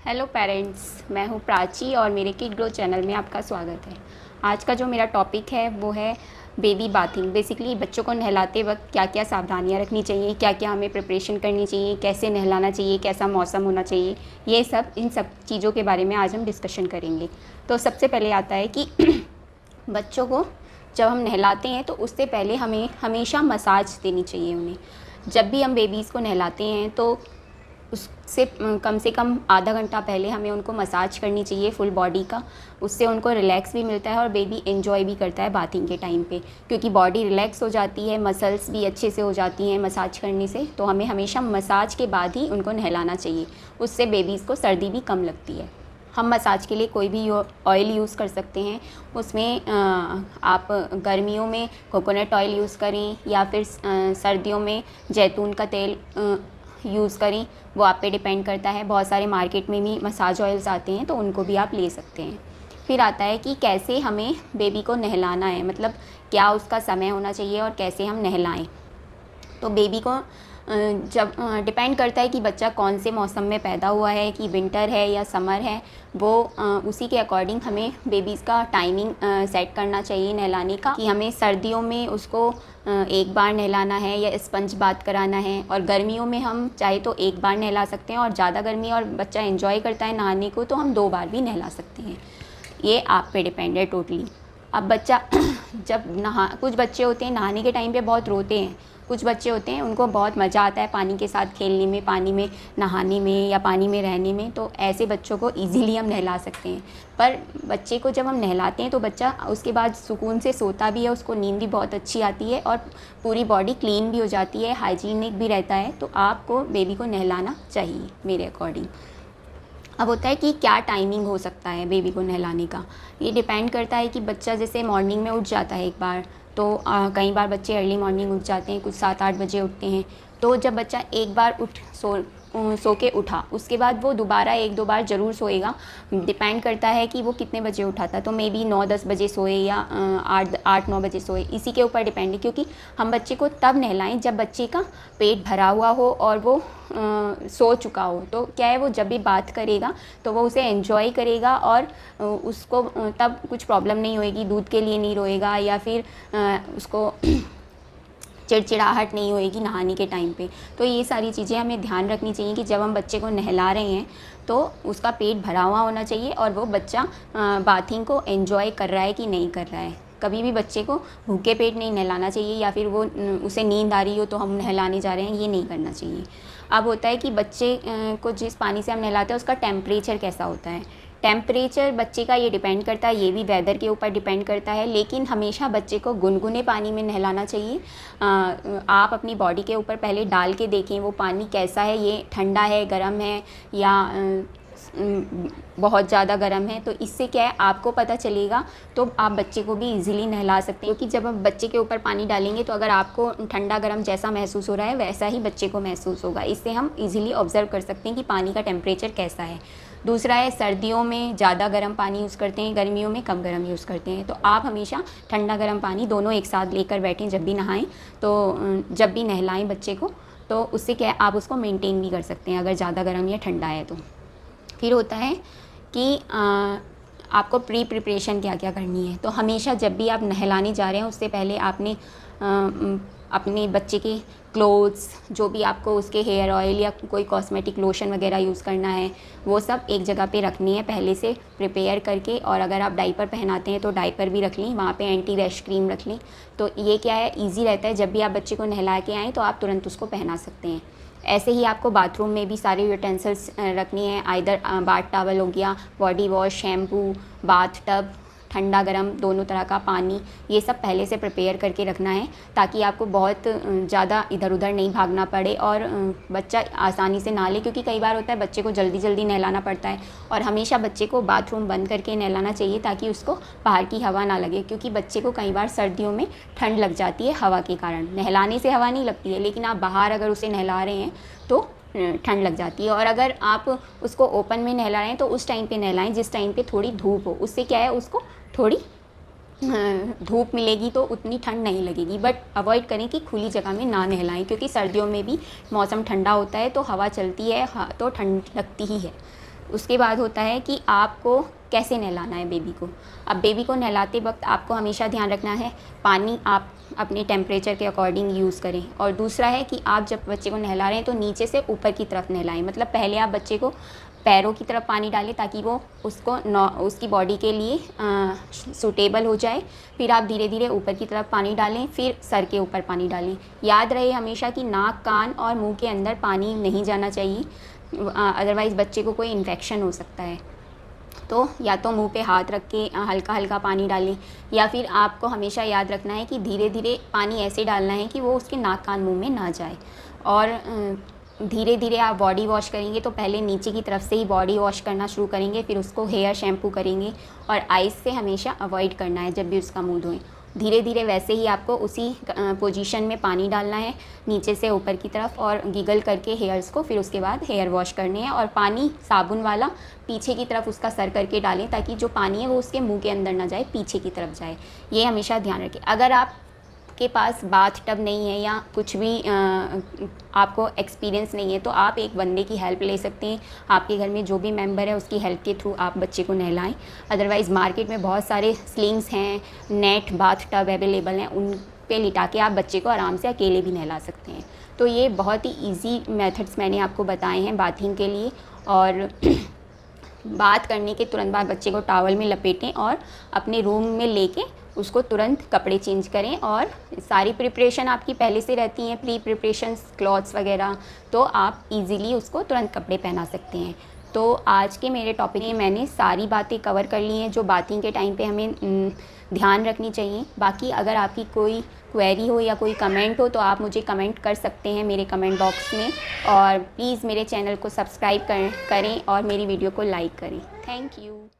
Hello parents, मैं हूँ प्राची और मेरे किड ग्रो चैनल में आपका स्वागत है। आज का जो मेरा टॉपिक है वो है बेबी बाथिंग। बेसिकली बच्चों को नहलाते वक्त क्या क्या सावधानियाँ रखनी चाहिए, क्या क्या हमें प्रिपरेशन करनी चाहिए, कैसे नहलाना चाहिए, कैसा मौसम होना चाहिए, ये सब इन सब चीज़ों के बारे में आज हम डिस्कशन करेंगे। तो सबसे पहले आता है कि बच्चों को जब हम नहलाते हैं तो उससे पहले हमें हमेशा मसाज देनी चाहिए उन्हें। जब भी हम बेबीज़ को नहलाते हैं तो उससे कम से कम आधा घंटा पहले हमें उनको मसाज करनी चाहिए फुल बॉडी का। उससे उनको रिलैक्स भी मिलता है और बेबी एंजॉय भी करता है बाथिंग के टाइम पे, क्योंकि बॉडी रिलैक्स हो जाती है, मसल्स भी अच्छे से हो जाती हैं मसाज करने से। तो हमें हमेशा मसाज के बाद ही उनको नहलाना चाहिए, उससे बेबीज़ को सर्दी भी कम लगती है। हम मसाज के लिए कोई भी ऑयल यूज़ कर सकते हैं। उसमें आप गर्मियों में कोकोनट ऑयल यूज़ करें या फिर सर्दियों में जैतून का तेल यूज़ करें, वो आप पे डिपेंड करता है। बहुत सारे मार्केट में भी मसाज ऑयल्स आते हैं तो उनको भी आप ले सकते हैं। फिर आता है कि कैसे हमें बेबी को नहलाना है, मतलब क्या उसका समय होना चाहिए और कैसे हम नहलाएं। तो बेबी को जब डिपेंड करता है कि बच्चा कौन से मौसम में पैदा हुआ है, कि विंटर है या समर है, वो उसी के अकॉर्डिंग हमें बेबीज़ का टाइमिंग सेट करना चाहिए नहलाने का। कि हमें सर्दियों में उसको एक बार नहलाना है या स्पंज बाथ कराना है, और गर्मियों में हम चाहे तो एक बार नहला सकते हैं, और ज़्यादा गर्मी और बच्चा एंजॉय करता है नहाने को तो हम 2 बार भी नहला सकते हैं। ये आप पे डिपेंड है टोटली। अब बच्चा जब कुछ बच्चे होते हैं नहाने के टाइम पे बहुत रोते हैं, कुछ बच्चे होते हैं उनको बहुत मज़ा आता है पानी के साथ खेलने में, पानी में नहाने में या पानी में रहने में। तो ऐसे बच्चों को इजीली हम नहला सकते हैं। पर बच्चे को जब हम नहलाते हैं तो बच्चा उसके बाद सुकून से सोता भी है, उसको नींद भी बहुत अच्छी आती है और पूरी बॉडी क्लीन भी हो जाती है, हाइजीनिक भी रहता है। तो आपको बेबी को नहलाना चाहिए मेरे अकॉर्डिंग। अब होता है कि क्या टाइमिंग हो सकता है बेबी को नहलाने का। ये डिपेंड करता है कि बच्चा जैसे मॉर्निंग में उठ जाता है एक बार, तो कई बार बच्चे अर्ली मॉर्निंग उठ जाते हैं, कुछ 7-8 बजे उठते हैं। तो जब बच्चा एक बार सो के उठा, उसके बाद वो दोबारा 1-2 बार ज़रूर सोएगा। डिपेंड करता है कि वो कितने बजे उठा था, तो मे बी 9-10 बजे सोए या 8-9 बजे सोए, इसी के ऊपर डिपेंड है। क्योंकि हम बच्चे को तब नहलाएं जब बच्चे का पेट भरा हुआ हो और वो सो चुका हो। तो क्या है, वो जब भी बात करेगा तो वो उसे एंजॉय करेगा और उसको तब कुछ प्रॉब्लम नहीं होएगी, दूध के लिए नहीं रोएगा या फिर उसको चिड़चिड़ाहट नहीं होएगी नहाने के टाइम पे। तो ये सारी चीज़ें हमें ध्यान रखनी चाहिए कि जब हम बच्चे को नहला रहे हैं तो उसका पेट भरा हुआ होना चाहिए और वो बच्चा बाथिंग को एंजॉय कर रहा है कि नहीं कर रहा है। कभी भी बच्चे को भूखे पेट नहीं नहलाना चाहिए या फिर वो उसे नींद आ रही हो तो हम नहलाने जा रहे हैं, ये नहीं करना चाहिए। अब होता है कि बच्चे को जिस पानी से हम नहलाते हैं उसका टेम्परेचर कैसा होता है। टेम्परेचर बच्चे का ये डिपेंड करता है, ये भी वेदर के ऊपर डिपेंड करता है, लेकिन हमेशा बच्चे को गुनगुने पानी में नहलाना चाहिए। आप अपनी बॉडी के ऊपर पहले डाल के देखें वो पानी कैसा है, ये ठंडा है, गर्म है या बहुत ज़्यादा गर्म है। तो इससे क्या है, आपको पता चलेगा तो आप बच्चे को भी इजीली नहला सकते हैं। क्योंकि जब हम बच्चे के ऊपर पानी डालेंगे तो अगर आपको ठंडा गर्म जैसा महसूस हो रहा है वैसा ही बच्चे को महसूस होगा। इससे हम इजीली ऑब्जर्व कर सकते हैं कि पानी का टेम्परेचर कैसा है। दूसरा है, सर्दियों में ज़्यादा गर्म पानी यूज़ करते हैं, गर्मियों में कम गर्म यूज़ करते हैं। तो आप हमेशा ठंडा गर्म पानी दोनों एक साथ लेकर बैठें जब भी नहाएं, तो जब भी नहलाएं बच्चे को, तो उससे क्या है आप उसको मेंटेन भी कर सकते हैं अगर ज़्यादा गर्म या ठंडा है तो। फिर होता है कि आपको प्रिपरेशन क्या क्या करनी है। तो हमेशा जब भी आप नहलाने जा रहे हैं उससे पहले आपने अपने बच्चे के क्लोथ्स, जो भी आपको उसके हेयर ऑयल या कोई कॉस्मेटिक लोशन वगैरह यूज़ करना है, वो सब एक जगह पे रखनी है पहले से प्रिपेयर करके। और अगर आप डाइपर पहनाते हैं तो डाइपर भी रख लें, वहाँ पे एंटी रैश क्रीम रख लें। तो ये क्या है, ईजी रहता है, जब भी आप बच्चे को नहला के आएँ तो आप तुरंत उसको पहना सकते हैं। ऐसे ही आपको बाथरूम में भी सारे यूटेंसिल्स रखनी है, आइदर बाथ टॉवल हो गया, body wash, shampoo, bath tub, ठंडा गर्म दोनों तरह का पानी, ये सब पहले से प्रिपेयर करके रखना है ताकि आपको बहुत ज़्यादा इधर उधर नहीं भागना पड़े और बच्चा आसानी से नहा ले। क्योंकि कई बार होता है बच्चे को जल्दी जल्दी नहलाना पड़ता है, और हमेशा बच्चे को बाथरूम बंद करके नहलाना चाहिए ताकि उसको बाहर की हवा ना लगे। क्योंकि बच्चे को कई बार सर्दियों में ठंड लग जाती है हवा के कारण। नहलाने से हवा नहीं लगती है, लेकिन आप बाहर अगर उसे नहला रहे हैं तो ठंड लग जाती है। और अगर आप उसको ओपन में नहला रहे हैं तो उस टाइम पे नहलाएं जिस टाइम पे थोड़ी धूप हो। उससे क्या है, उसको थोड़ी धूप मिलेगी तो उतनी ठंड नहीं लगेगी। बट अवॉइड करें कि खुली जगह में ना नहलाएं, क्योंकि सर्दियों में भी मौसम ठंडा होता है तो हवा चलती है तो ठंड लगती ही है। उसके बाद होता है कि आपको कैसे नहलाना है बेबी को। अब बेबी को नहलाते वक्त आपको हमेशा ध्यान रखना है पानी आप अपने टेम्परेचर के अकॉर्डिंग यूज़ करें। और दूसरा है कि आप जब बच्चे को नहला रहे हैं तो नीचे से ऊपर की तरफ नहलाएं। मतलब पहले आप बच्चे को पैरों की तरफ पानी डालें ताकि वो उसकी बॉडी के लिए सूटेबल हो जाए। फिर आप धीरे धीरे ऊपर की तरफ पानी डालें, फिर सर के ऊपर पानी डालें। याद रहे हमेशा कि नाक, कान और मुंह के अंदर पानी नहीं जाना चाहिए, अदरवाइज़ बच्चे को कोई इन्फेक्शन हो सकता है। तो या तो मुंह पे हाथ रख के हल्का हल्का पानी डालें, या फिर आपको हमेशा याद रखना है कि धीरे धीरे पानी ऐसे डालना है कि वो उसके नाक, कान, मुंह में ना जाए। और धीरे धीरे आप बॉडी वॉश करेंगे तो पहले नीचे की तरफ से ही बॉडी वॉश करना शुरू करेंगे, फिर उसको हेयर शैम्पू करेंगे। और आइस से हमेशा अवॉइड करना है जब भी उसका मुंह धोएं। धीरे धीरे वैसे ही आपको उसी पोजीशन में पानी डालना है नीचे से ऊपर की तरफ, और गिगल करके हेयर्स को, फिर उसके बाद हेयर वॉश करने हैं। और पानी साबुन वाला पीछे की तरफ उसका सर करके डालें ताकि जो पानी है वो उसके मुंह के अंदर ना जाए, पीछे की तरफ जाए। ये हमेशा ध्यान रखें। अगर आप के पास बाथ टब नहीं है या कुछ भी आपको एक्सपीरियंस नहीं है तो आप एक बंदे की हेल्प ले सकते हैं। आपके घर में जो भी मेंबर है उसकी हेल्प के थ्रू आप बच्चे को नहलाएं। अदरवाइज़ मार्केट में बहुत सारे स्लिंग्स हैं, नेट बाथ टब अवेलेबल हैं, उन पे लिटा के आप बच्चे को आराम से अकेले भी नहला सकते हैं। तो ये बहुत ही ईजी मेथड्स मैंने आपको बताए हैं बाथिंग के लिए। और बात करने के तुरंत बाद बच्चे को टॉवल में लपेटें और अपने रूम में लेके उसको तुरंत कपड़े चेंज करें। और सारी प्रिपरेशन आपकी पहले से रहती हैं, प्री प्रिपरेशंस, क्लॉथ्स वगैरह, तो आप इजीली उसको तुरंत कपड़े पहना सकते हैं। तो आज के मेरे टॉपिक में मैंने सारी बातें कवर कर ली हैं जो बाथिंग के टाइम पे हमें ध्यान रखनी चाहिए। बाकी अगर आपकी कोई क्वेरी हो या कोई कमेंट हो तो आप मुझे कमेंट कर सकते हैं मेरे कमेंट बॉक्स में। और प्लीज़ मेरे चैनल को सब्सक्राइब करें और मेरी वीडियो को लाइक करें। Thank you.